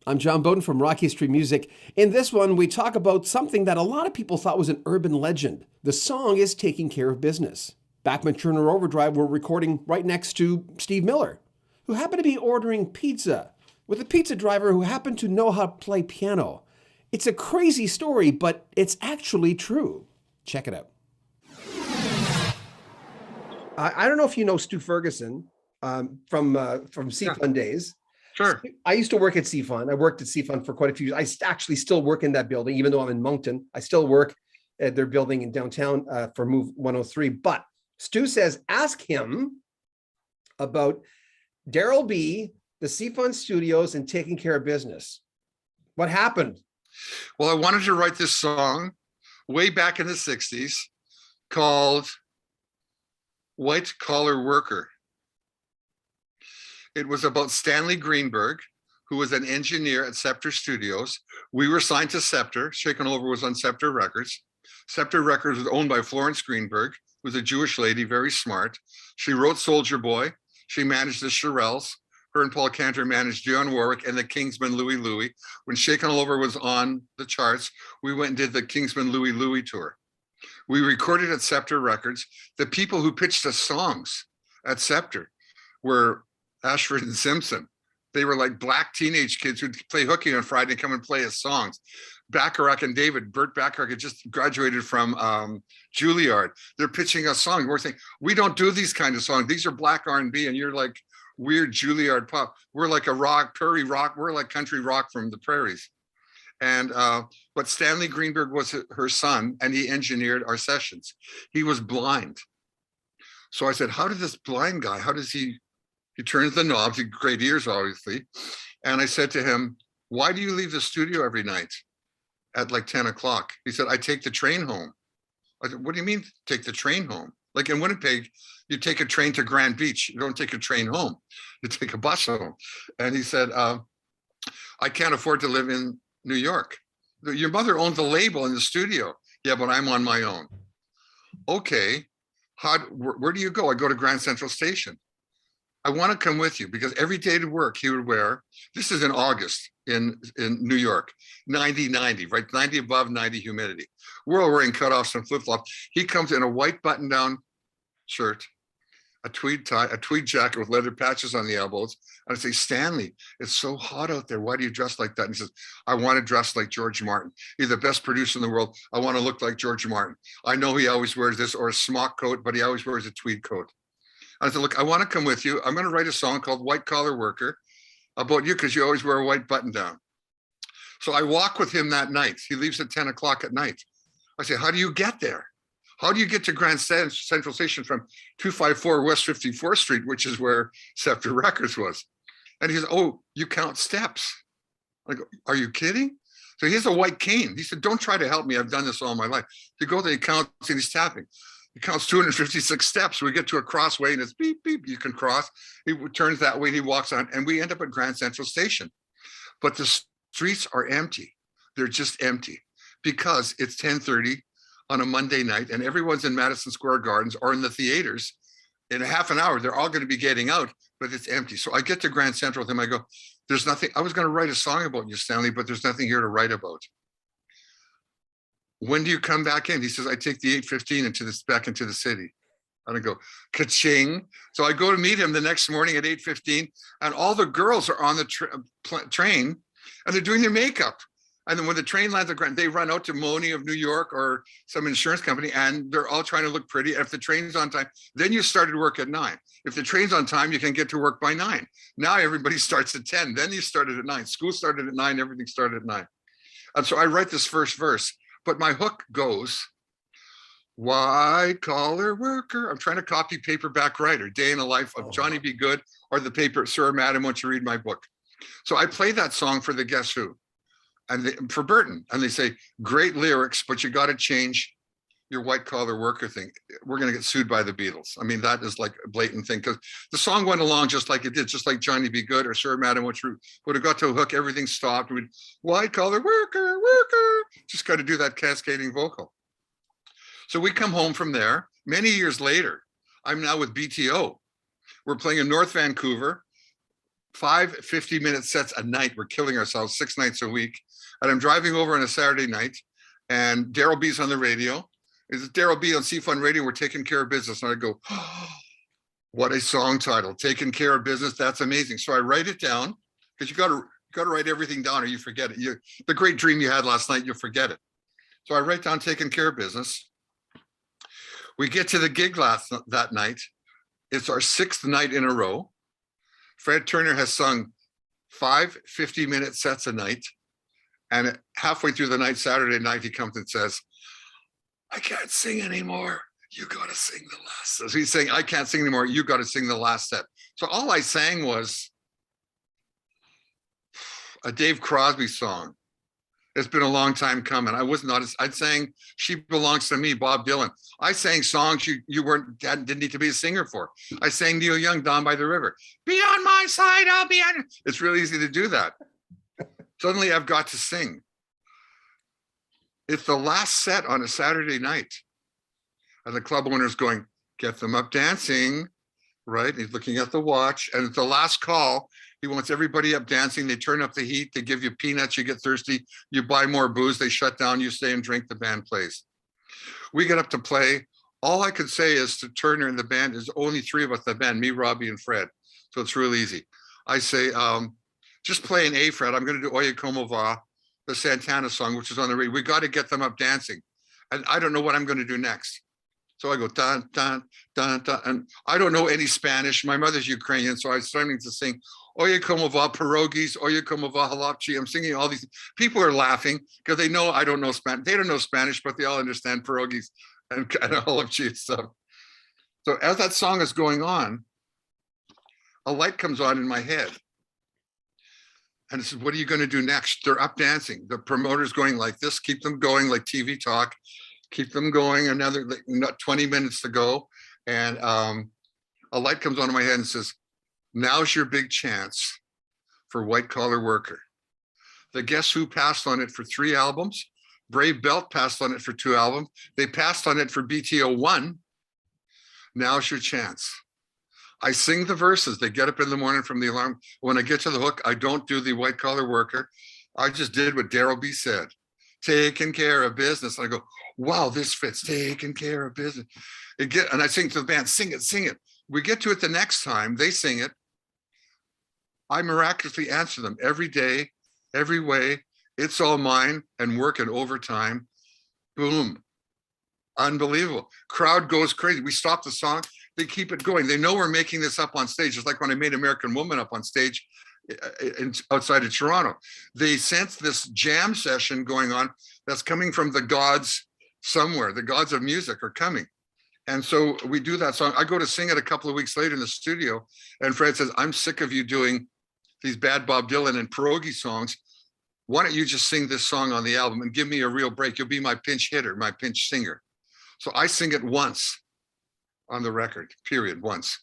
I'm John Beaudin from Rock History Music. In this one, we talk about something that a lot of people thought was an urban legend. The song is Taking Care of Business. Bachman, Turner, Overdrive were recording right next to Steve Miller, who happened to be ordering pizza with a pizza driver who happened to know how to play piano. It's a crazy story, but it's actually true. Check it out. I don't know if you know Stu Ferguson from CFUN days. Sure. I used to work at CFUN. I worked at CFUN for quite a few years. I actually still work in that building, even though I'm in Moncton. I still work at their building in downtown for Move 103. But Stu says, ask him about Daryl B, the CFUN studios, and Taking Care of Business. What happened? Well, I wanted to write this song way back in the 60s called White Collar Worker. It was about Stanley Greenberg, who was an engineer at Scepter Studios. We were signed to Scepter. Shaken Over was on Scepter Records. Scepter Records was owned by Florence Greenberg, who was a Jewish lady, very smart. She wrote Soldier Boy. She managed the Shirelles. Her and Paul Cantor managed Dionne Warwick and the Kingsman Louie Louie. When Shaken All Over was on the charts, we went and did the Kingsman Louie Louie tour. We recorded at Scepter Records. The people who pitched us songs at Scepter were Ashford and Simpson. They were like black teenage kids who'd play hooky on Friday and come and play us songs. Bacharach and David, Burt Bacharach had just graduated from Juilliard. They're pitching us songs. We're saying, we don't do these kind of songs. These are black R&B, and you're like weird Juilliard pop. We're like a rock, prairie rock. We're like country rock from the prairies. And but Stanley Greenberg was her son, and he engineered our sessions. He was blind. So I said, how did this blind guy, how does he turns the knobs, he had great ears, obviously. And I said to him, why do you leave the studio every night at like 10 o'clock? He said, I take the train home. I said, what do you mean take the train home? Like in Winnipeg, you take a train to Grand Beach. You don't take a train home. You take a bus home. And he said, I can't afford to live in New York. Your mother owns the label in the studio. Yeah, but I'm on my own. Okay, where do you go? I go to Grand Central Station. I want to come with you, because every day to work he would wear, this is in August in New York, 90, right? 90 above, 90 humidity. We're all wearing cutoffs and flip-flops. He comes in a white button-down shirt, a tweed tie, a tweed jacket with leather patches on the elbows. And I say, Stanley, it's so hot out there. Why do you dress like that? And he says, I want to dress like George Martin. He's the best producer in the world. I want to look like George Martin. I know he always wears this or a smock coat, but he always wears a tweed coat. I said, look, I want to come with you. I'm going to write a song called White Collar Worker about you, because you always wear a white button down. So I walk with him that night. He leaves at 10 o'clock at night. I say, how do you get there? How do you get to Grand Central Station from 254 West 54th Street, which is where Scepter Records was? And he says, oh, you count steps. I go, are you kidding? So he has a white cane. He said, don't try to help me. I've done this all my life. You go there, he counts, and he's tapping. He counts 256 steps. We get to a crossway and it's beep, beep, you can cross. He turns that way and he walks on, and we end up at Grand Central Station. But the streets are empty. They're just empty because it's 10:30 on a Monday night and everyone's in Madison Square Gardens or in the theaters. In a half an hour, they're all going to be getting out, but it's empty. So I get to Grand Central with him. I go, there's nothing. I was going to write a song about you, Stanley, but there's nothing here to write about. When do you come back in? He says, I take the 8:15 back into the city. And I go, ka-ching. So I go to meet him the next morning at 8:15, and all the girls are on the train, and they're doing their makeup. And then when the train lands at Grand, they run out to Moni of New York or some insurance company, and they're all trying to look pretty. And if the train's on time, then you started work at 9. If the train's on time, you can get to work by 9. Now everybody starts at 10. Then you started at 9. School started at 9. Everything started at 9. And so I write this first verse. But my hook goes, white collar worker. I'm trying to copy Paperback Writer, Day in the Life of Johnny Be Good, or the paper, Sir, Madam, won't you read my book? So I play that song for the Guess Who, and for Burton. And they say, great lyrics, but you got to change your white collar worker thing. We're going to get sued by the Beatles. I mean, that is like a blatant thing, because the song went along just like it did, just like Johnny Be Good or Sir, Madam, won't you would have got to a hook, everything stopped. We'd white collar worker, worker, just got to do that cascading vocal. So we come home from there. Many years later, I'm now with BTO. We're playing in North Vancouver. 5 50-minute sets a night. We're killing ourselves 6 nights a week. And I'm driving over on a Saturday night, and Daryl B's on the radio. It's Daryl B on C-Fun Radio. We're taking care of business. And I go, oh, what a song title, Taking Care of Business. That's amazing. So I write it down, because you got to write everything down or you forget it. The great dream you had last night, you'll forget it. So I write down Taking Care of Business. We get to the gig that night. It's our 6th night in a row. Fred Turner has sung 5 50-minute sets a night. And halfway through the night, Saturday night, he comes and says, I can't sing anymore. You got to sing the last set. So he's saying, I can't sing anymore. You got to sing the last set. So all I sang was a Dave Crosby song. It's been a long time coming. I sang She Belongs to Me, Bob Dylan. I sang songs you didn't need to be a singer for. I sang Neil Young, Down by the River. Be on my side, I'll be on. It's really easy to do that. Suddenly I've got to sing. It's the last set on a Saturday night. And the club owner's going, get them up dancing, right? And he's looking at the watch, and it's the last call. He wants everybody up dancing. They turn up the heat. They give you peanuts. You get thirsty. You buy more booze. They shut down. You stay and drink. The band plays. We get up to play. All I could say is to Turner and the band, there's only 3 of us, the band, me, Robbie, and Fred. So it's real easy. I say, just play an A, Fred. I'm going to do Oye Como Va, the Santana song, which is on the radio. We got to get them up dancing. And I don't know what I'm going to do next. So I go, dun, dun, dun, dun. And I don't know any Spanish. My mother's Ukrainian. So I was starting to sing, Oye Como Va, pierogies, Oye Como Va, halapchi. I'm singing all these. People are laughing because they know I don't know Spanish. They don't know Spanish, but they all understand pierogies and halapchi and stuff. So as that song is going on, a light comes on in my head. And it says, what are you going to do next? They're up dancing. The promoter's going like this, keep them going like TV talk, keep them going. Another 20 minutes to go. And a light comes on in my head and says, now's your big chance for White Collar Worker. The Guess Who passed on it for 3 albums. Brave Belt passed on it for 2 albums. They passed on it for BTO 1. Now's your chance. I sing the verses. They get up in the morning from the alarm. When I get to the hook, I don't do the White Collar Worker. I just did what Daryl B said, taking care of business. And I go, wow, this fits, taking care of business. And I sing to the band, sing it, sing it. We get to it the next time, they sing it. I miraculously answer them every day, every way. It's all mine and working overtime. Boom. Unbelievable. Crowd goes crazy. We stop the song. They keep it going. They know we're making this up on stage. It's like when I made American Woman up on stage outside of Toronto. They sense this jam session going on that's coming from the gods somewhere. The gods of music are coming. And so we do that song. I go to sing it a couple of weeks later in the studio, and Fred says, I'm sick of you doing these bad Bob Dylan and pierogi songs. Why don't you just sing this song on the album and give me a real break? You'll be my pinch hitter, my pinch singer. So I sing it once on the record, period, once.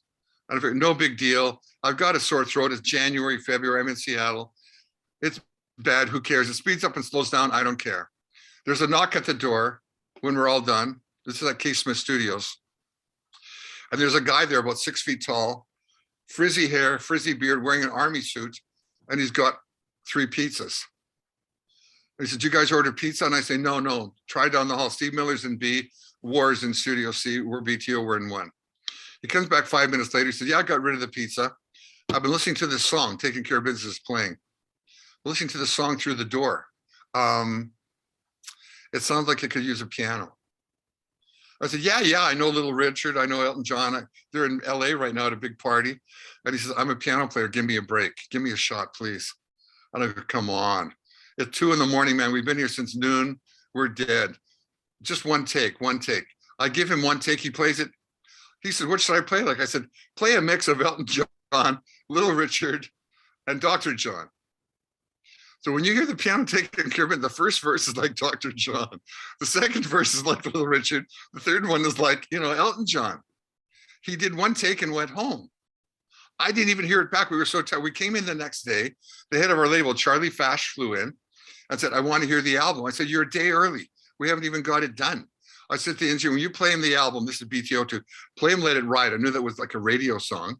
And I figured, no big deal. I've got a sore throat. It's January, February. I'm in Seattle. It's bad. Who cares? It speeds up and slows down. I don't care. There's a knock at the door when we're all done. This is at K Smith Studios. And there's a guy there about 6 feet tall, frizzy hair, frizzy beard, wearing an army suit. And he's got 3 pizzas. He said, you guys order pizza? And I say, no, try down the hall. Steve Miller's in B, War's in Studio C, we're BTO, we're in 1. He comes back 5 minutes later. He said, yeah, I got rid of the pizza. I've been listening to this song, Taking Care of Business is playing. Listening to the song through the door. It sounds like it could use a piano. I said, yeah, I know Little Richard. I know Elton John. They're in LA right now at a big party. And he says, I'm a piano player. Give me a break. Give me a shot, please. And I go, come on. It's 2 a.m, man. We've been here since noon. We're dead. Just one take. I give him one take. He plays it. He said, what should I play? Like I said, play a mix of Elton John, Little Richard, and Dr. John. So when you hear the piano taking care of it, the first verse is like Dr. John. The second verse is like Little Richard. The third one is like, Elton John. He did one take and went home. I didn't even hear it back. We were so tired. We came in the next day. The head of our label, Charlie Fash, flew in and said, I want to hear the album. I said, you're a day early. We haven't even got it done. I said to the engineer, when you play him the album, this is BTO2, play him Let It Ride. I knew that was like a radio song.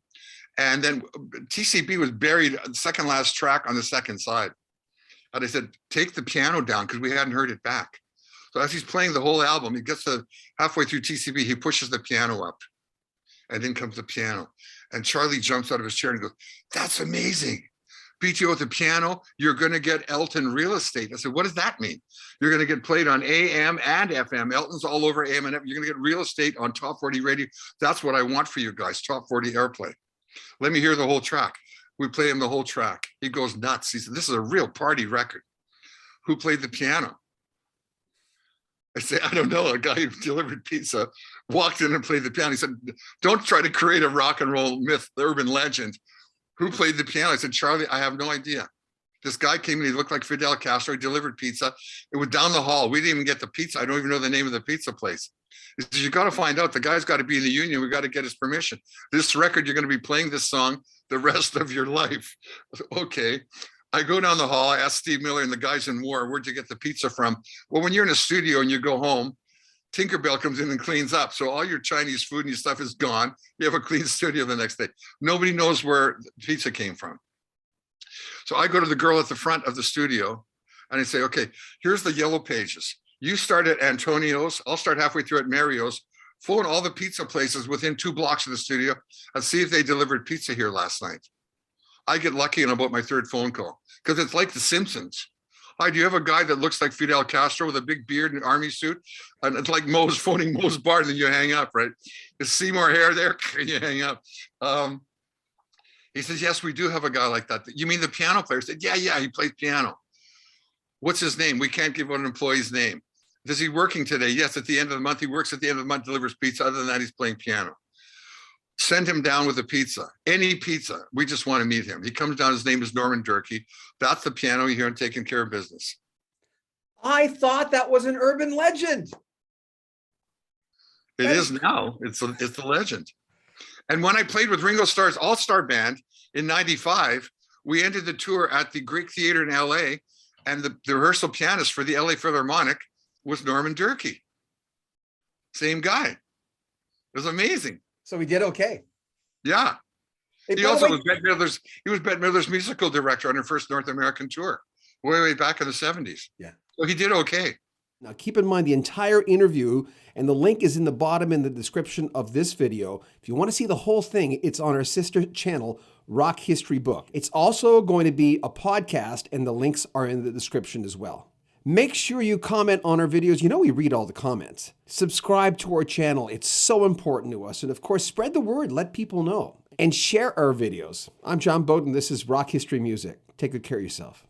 And then TCB was buried, second last track on the second side. And I said, take the piano down, because we hadn't heard it back. So as he's playing the whole album, he gets to halfway through TCB, he pushes the piano up. And then comes the piano. And Charlie jumps out of his chair and goes, that's amazing. BTO with the piano, you're going to get Elton real estate. I said, what does that mean? You're going to get played on AM and FM. Elton's all over AM and FM. You're going to get real estate on Top 40 radio. That's what I want for you guys, Top 40 airplay. Let me hear the whole track. We play him the whole track. He goes nuts. He said, this is a real party record. Who played the piano? I say, I don't know. A guy who delivered pizza walked in and played the piano. He said, don't try to create a rock and roll myth, the urban legend. Who played the piano? I said, Charlie, I have no idea. This guy came in, he looked like Fidel Castro. He delivered pizza. It was down the hall. We didn't even get the pizza. I don't even know the name of the pizza place. He says, you got to find out. The guy's got to be in the union. We got to get his permission. This record, you're going to be playing this song the rest of your life. I said, okay. I go down the hall. I ask Steve Miller and the guys in War, where'd you get the pizza from? Well, when you're in a studio and you go home, Tinkerbell comes in and cleans up. So all your Chinese food and your stuff is gone. You have a clean studio the next day. Nobody knows where the pizza came from. So I go to the girl at the front of the studio and I say, okay, here's the yellow pages. You start at Antonio's. I'll start halfway through at Mario's. Phone all the pizza places within 2 blocks of the studio and see if they delivered pizza here last night. I get lucky on about my 3rd phone call because it's like The Simpsons. Hi, do you have a guy that looks like Fidel Castro with a big beard and an army suit? And it's like Moe's phoning Moe's bar, and then you hang up, right? Is Seymour hair there? You hang up. He says, yes, we do have a guy like that. You mean the piano player? I said, yeah, he plays piano. What's his name? We can't give out an employee's name. Is he working today? Yes, at the end of the month. He works at the end of the month, delivers pizza. Other than that, he's playing piano. Send him down with a pizza, any pizza. We just want to meet him. He comes down. His name is Norman Durkee. That's the piano you hear him taking care of business. I thought that was an urban legend. It is now. It's the legend. And when I played with Ringo Starr's All-Star Band in '95, we ended the tour at the Greek Theater in LA, and the rehearsal pianist for the LA Philharmonic was Norman Durkee. Same guy. It was amazing. So we did okay. Yeah. Hey, He also was Bette Midler's musical director on her first North American tour, way back in the 70s. Yeah. So he did okay. Now keep in mind the entire interview, and the link is in the bottom in the description of this video. If you want to see the whole thing, it's on our sister channel, Rock History Book. It's also going to be a podcast, and the links are in the description as well. Make sure you comment on our videos. You know we read all the comments. Subscribe to our channel. It's so important to us. And of course, spread the word. Let people know. And share our videos. I'm John Beaudin. This is Rock History Music. Take good care of yourself.